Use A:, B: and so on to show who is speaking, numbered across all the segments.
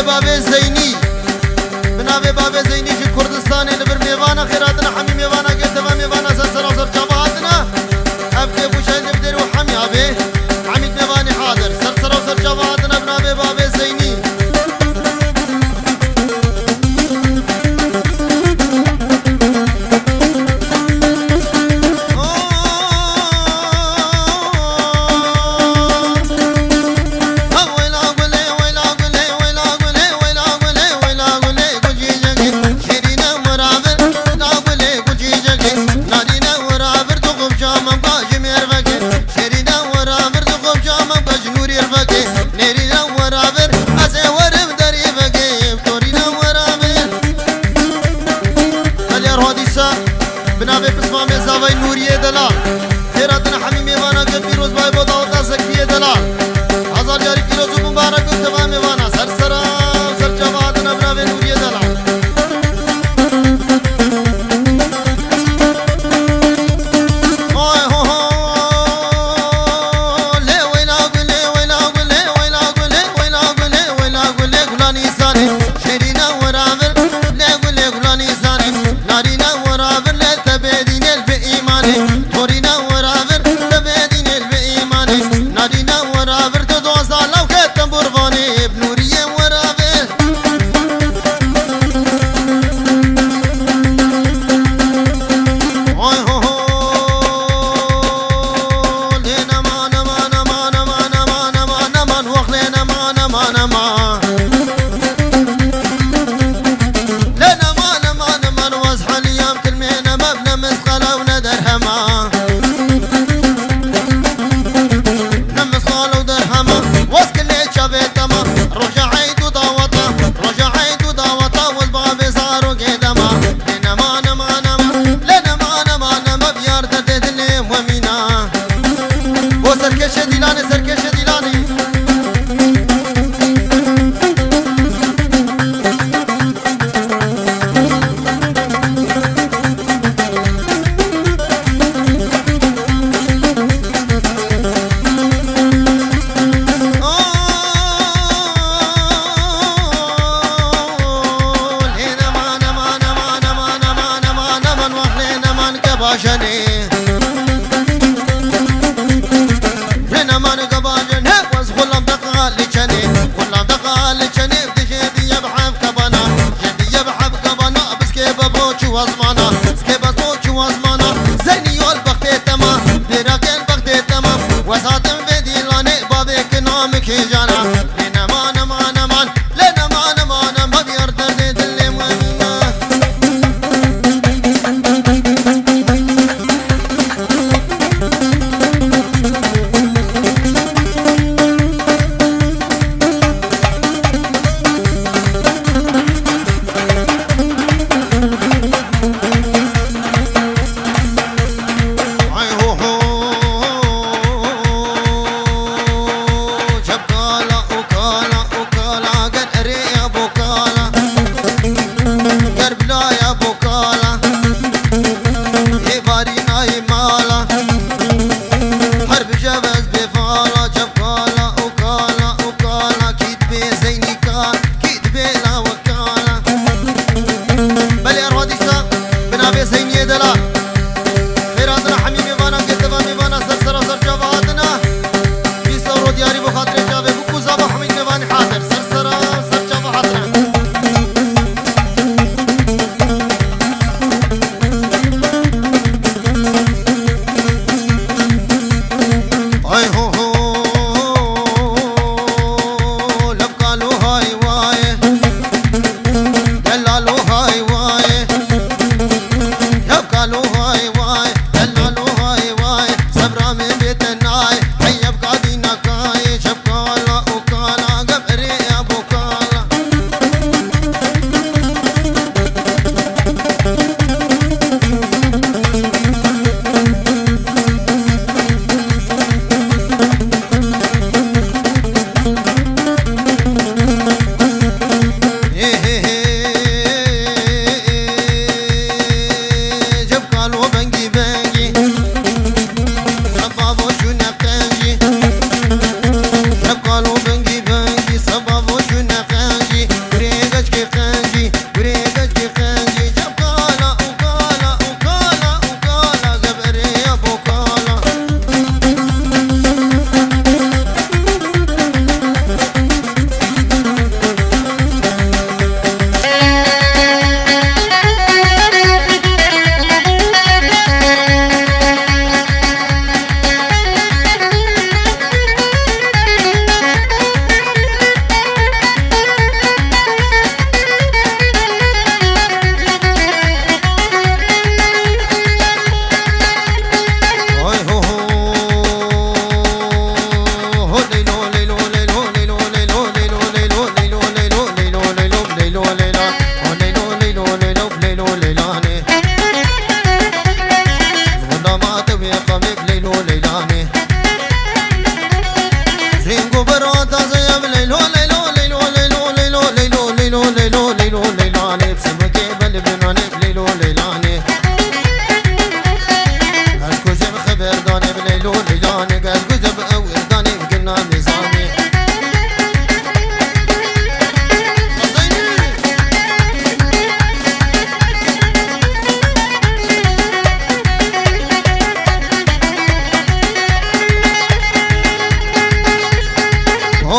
A: بنابه بابه زینی بنابه بابه زینی جی کردستان لبر میوانه خیراتنا حمی میوانه گرتوا میوانه سر و سر جواباتنا ابکی بوشای لبدر و حمی آبه حمید میوانی حاضر سر و سر جواباتنا بنابه بابه زینی بنابه پسما میزاوی نوریه دلال خیراتنا حمی میوانا که پیروز بای بودا و تاسکیه دلال هزار جاری پیروز و مبارک و تمام میوانا سر جوادنا بنابه نوریه دلال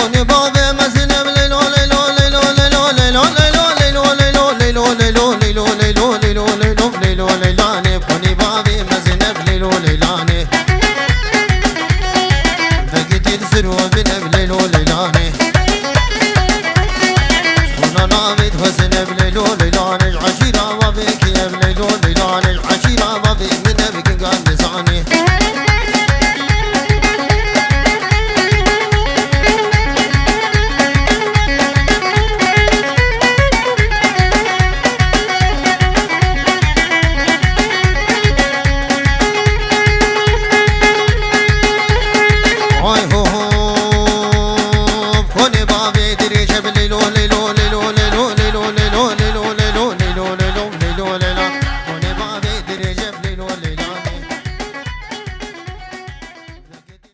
A: كوني بابي مزن بليلو ليلو ليلو ليلو ليلو ليلو ليلو ليلو ليلو ليلو ليلو ليلو ليلو ليلو ليلو ليلاني كوني بابي مزن بليلو ليلاني بقيتي تسرو بنا بليلو ليلاني كنا نابت حسن بليلو ليلاني العشيرة بابيك يا بليلو ليلاني العشيرة بابي من ابيك قال لساني كوني بابي دريش بليلو